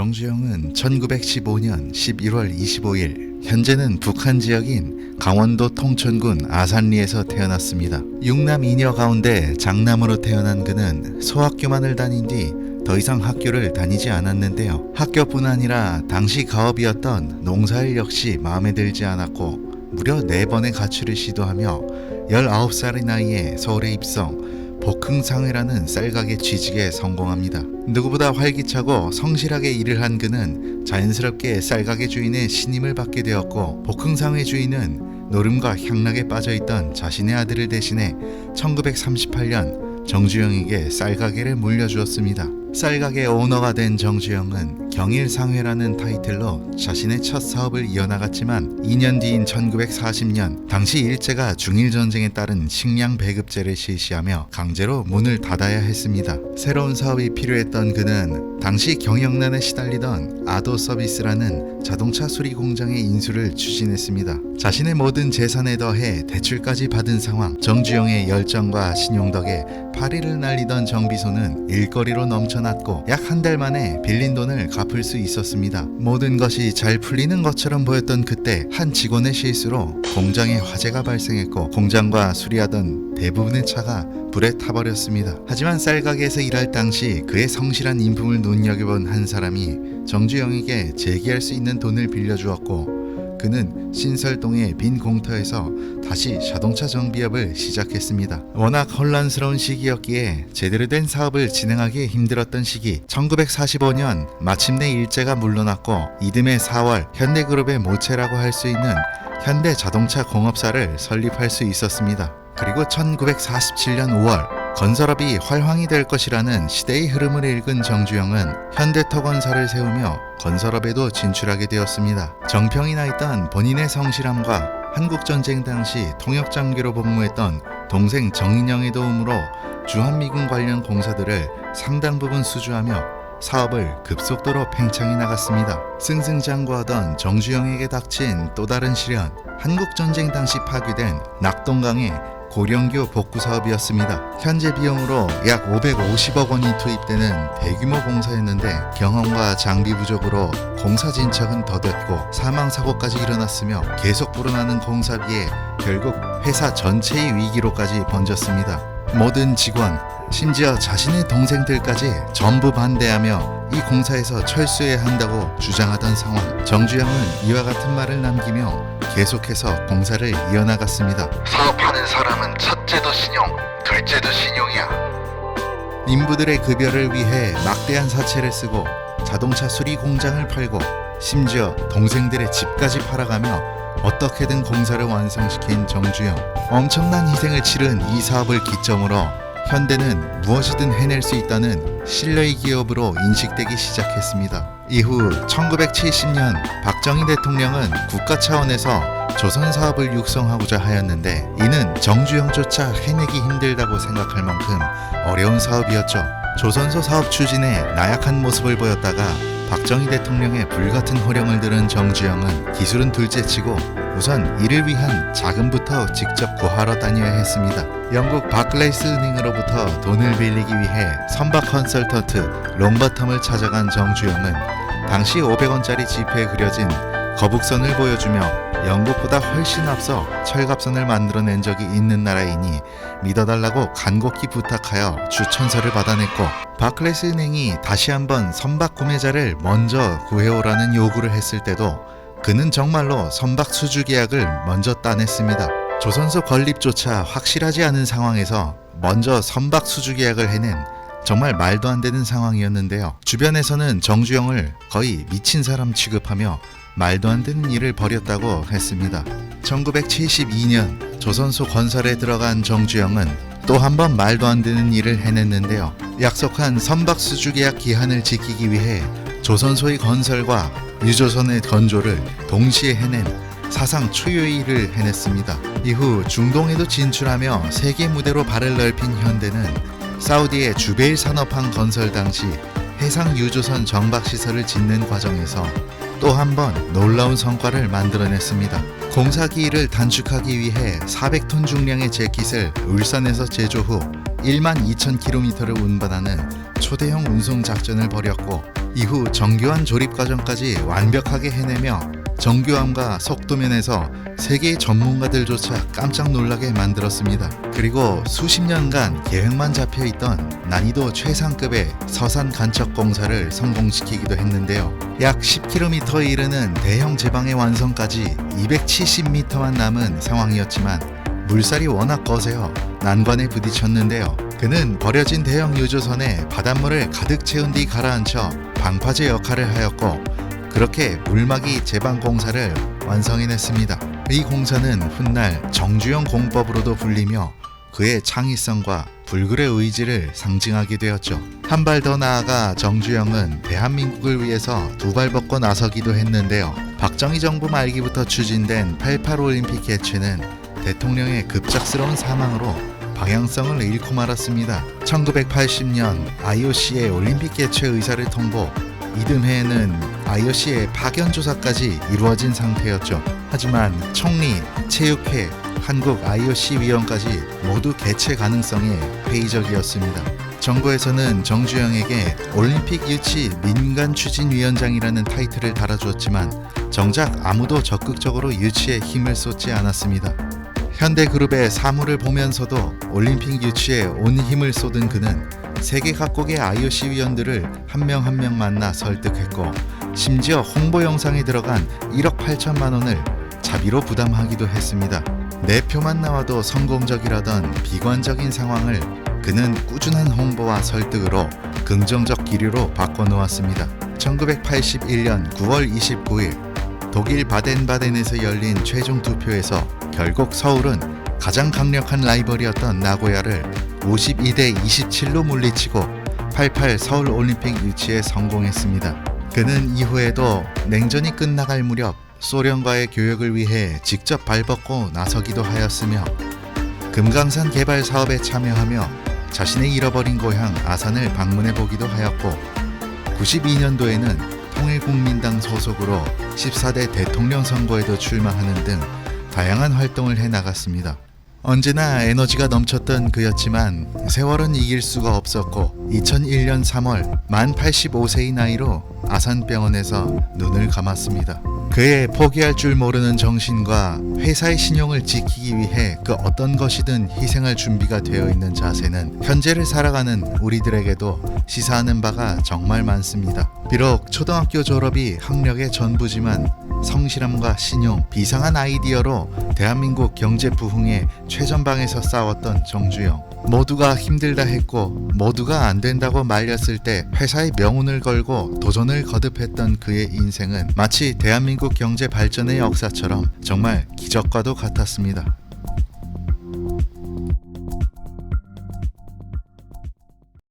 정주영은 1915년 11월 25일 현재는 북한 지역인 강원도 통천군 아산리에서 태어났습니다. 6남 2녀 가운데 장남으로 태어난 그는 소학교만을 다닌 뒤 더 이상 학교를 다니지 않았는데요. 학교뿐 아니라 당시 가업이었던 농사일 역시 마음에 들지 않았고 무려 4번의 가출을 시도하며 19살의 나이에 서울에 입성, 복흥상회라는 쌀가게 취직에 성공합니다. 누구보다 활기차고 성실하게 일을 한 그는 자연스럽게 쌀가게 주인의 신임을 받게 되었고, 복흥상회 주인은 노름과 향락에 빠져있던 자신의 아들을 대신해 1938년 정주영에게 쌀가게를 물려주었습니다. 쌀가게 오너가 된 정주영은 경일상회라는 타이틀로 자신의 첫 사업을 이어나갔지만 2년 뒤인 1940년 당시 일제가 중일전쟁에 따른 식량 배급제를 실시하며 강제로 문을 닫아야 했습니다. 새로운 사업이 필요했던 그는 당시 경영난에 시달리던 아도 서비스라는 자동차 수리 공장의 인수를 추진했습니다. 자신의 모든 재산에 더해 대출까지 받은 상황, 정주영의 열정과 신용 덕에 파리를 날리던 정비소는 일거리로 넘쳐났고 약 한 달 만에 빌린 돈을 갚을 수 있었습니다. 모든 것이 잘 풀리는 것처럼 보였던 그때 한 직원의 실수로 공장에 화재가 발생했고 공장과 수리하던 대부분의 차가 불에 타버렸습니다. 하지만 쌀가게에서 일할 당시 그의 성실한 인품을 눈여겨본 한 사람이 정주영에게 재기할 수 있는 돈을 빌려주었고, 그는 신설동의 빈 공터에서 다시 자동차 정비업을 시작했습니다. 워낙 혼란스러운 시기였기에 제대로 된 사업을 진행하기 힘들었던 시기, 1945년 마침내 일제가 물러났고 이듬해 4월 현대그룹의 모체라고 할 수 있는 현대자동차공업사를 설립할 수 있었습니다. 그리고 1947년 5월 건설업이 활황이 될 것이라는 시대의 흐름을 읽은 정주영은 현대터건사를 세우며 건설업에도 진출하게 되었습니다. 정평이 나 있던 본인의 성실함과 한국전쟁 당시 통역장교로 복무했던 동생 정인영의 도움으로 주한미군 관련 공사들을 상당 부분 수주하며 사업을 급속도로 팽창해 나갔습니다. 승승장구하던 정주영에게 닥친 또 다른 시련, 한국전쟁 당시 파괴된 낙동강의 고령교 복구 사업이었습니다. 현재 비용으로 약 550억 원이 투입되는 대규모 공사였는데 경험과 장비 부족으로 공사 진척은 더뎠고 사망사고까지 일어났으며 계속 불어나는 공사비에 결국 회사 전체의 위기로까지 번졌습니다. 모든 직원, 심지어 자신의 동생들까지 전부 반대하며 이 공사에서 철수해야 한다고 주장하던 상황, 정주영은 이와 같은 말을 남기며 계속해서 공사를 이어나갔습니다. 사업하는 사람은 첫째도 신용, 둘째도 신용이야. 인부들의 급여를 위해 막대한 사채를 쓰고 자동차 수리 공장을 팔고 심지어 동생들의 집까지 팔아가며 어떻게든 공사를 완성시킨 정주영. 엄청난 희생을 치른 이 사업을 기점으로 현대는 무엇이든 해낼 수 있다는 신뢰의 기업으로 인식되기 시작했습니다. 이후 1970년 박정희 대통령은 국가 차원에서 조선 사업을 육성하고자 하였는데 이는 정주영조차 해내기 힘들다고 생각할 만큼 어려운 사업이었죠. 조선소 사업 추진에 나약한 모습을 보였다가 박정희 대통령의 불같은 호령을 들은 정주영은 기술은 둘째치고 우선 이를 위한 자금부터 직접 구하러 다녀야 했습니다. 영국 바클레이스 은행으로부터 돈을 빌리기 위해 선박 컨설턴트 롱버텀을 찾아간 정주영은 당시 500원짜리 지폐에 그려진 거북선을 보여주며 영국보다 훨씬 앞서 철갑선을 만들어낸 적이 있는 나라이니 믿어달라고 간곡히 부탁하여 추천서를 받아냈고, 바클레이스 은행이 다시 한번 선박 구매자를 먼저 구해오라는 요구를 했을 때도 그는 정말로 선박 수주 계약을 먼저 따냈습니다. 조선소 건립조차 확실하지 않은 상황에서 먼저 선박 수주 계약을 해낸 정말 말도 안 되는 상황이었는데요. 주변에서는 정주영을 거의 미친 사람 취급하며 말도 안 되는 일을 벌였다고 했습니다. 1972년 조선소 건설에 들어간 정주영은 또 한 번 말도 안 되는 일을 해냈는데요. 약속한 선박 수주 계약 기한을 지키기 위해 조선소의 건설과 유조선의 건조를 동시에 해낸 사상 초유의 일을 해냈습니다. 이후 중동에도 진출하며 세계 무대로 발을 넓힌 현대는 사우디의 주베일 산업항 건설 당시 해상 유조선 정박시설을 짓는 과정에서 또 한 번 놀라운 성과를 만들어냈습니다. 공사 기일을 단축하기 위해 400톤 중량의 재킷을 울산에서 제조 후 12,000km를 운반하는 초대형 운송 작전을 벌였고 이후 정교한 조립 과정까지 완벽하게 해내며 정교함과 속도면에서 세계의 전문가들조차 깜짝 놀라게 만들었습니다. 그리고 수십 년간 계획만 잡혀있던 난이도 최상급의 서산 간척 공사를 성공시키기도 했는데요. 약 10km에 이르는 대형 제방의 완성까지 270m만 남은 상황이었지만 물살이 워낙 거세어 난관에 부딪혔는데요. 그는 버려진 대형 유조선에 바닷물을 가득 채운 뒤 가라앉혀 방파제 역할을 하였고, 그렇게 물막이 제방 공사를 완성해냈습니다. 이 공사는 훗날 정주영 공법으로도 불리며 그의 창의성과 불굴의 의지를 상징하게 되었죠. 한 발 더 나아가 정주영은 대한민국을 위해서 두 발 벗고 나서기도 했는데요. 박정희 정부 말기부터 추진된 88 올림픽 개최는 대통령의 급작스러운 사망으로 방향성을 잃고 말았습니다. 1980년 IOC의 올림픽 개최 의사를 통보, 이듬해에는 IOC의 파견 조사까지 이루어진 상태였죠. 하지만 총리, 체육회, 한국 IOC 위원까지 모두 개최 가능성에 회의적이었습니다. 정부에서는 정주영에게 올림픽 유치 민간 추진위원장이라는 타이틀을 달아주었지만 정작 아무도 적극적으로 유치에 힘을 쏟지 않았습니다. 현대그룹의 사물을 보면서도 올림픽 유치에 온 힘을 쏟은 그는 세계 각국의 IOC 위원들을 한 명 한 명 만나 설득했고, 심지어 홍보 영상에 들어간 1억 8천만 원을 자비로 부담하기도 했습니다. 내 표만 나와도 성공적이라던 비관적인 상황을 그는 꾸준한 홍보와 설득으로 긍정적 기류로 바꿔놓았습니다. 1981년 9월 29일 독일 바덴바덴에서 열린 최종 투표에서 결국 서울은 가장 강력한 라이벌이었던 나고야를 52대 27로 물리치고 88 서울 올림픽 유치에 성공했습니다. 그는 이후에도 냉전이 끝나갈 무렵 소련과의 교역을 위해 직접 발벗고 나서기도 하였으며, 금강산 개발 사업에 참여하며 자신의 잃어버린 고향 아산을 방문해 보기도 하였고, 92년도에는 통일국민당 소속으로 14대 대통령 선거에도 출마하는 등 다양한 활동을 해나갔습니다. 언제나 에너지가 넘쳤던 그였지만 세월은 이길 수가 없었고 2001년 3월 만 85세의 나이로 아산병원에서 눈을 감았습니다. 그의 포기할 줄 모르는 정신과 회사의 신용을 지키기 위해 그 어떤 것이든 희생할 준비가 되어 있는 자세는 현재를 살아가는 우리들에게도 시사하는 바가 정말 많습니다. 비록 초등학교 졸업이 학력의 전부지만 성실함과 신용, 비상한 아이디어로 대한민국 경제 부흥의 최전방에서 싸웠던 정주영. 모두가 힘들다 했고 모두가 안 된다고 말렸을 때 회사의 명운을 걸고 도전을 거듭했던 그의 인생은 마치 대한민국 경제 발전의 역사처럼 정말 기적과도 같았습니다.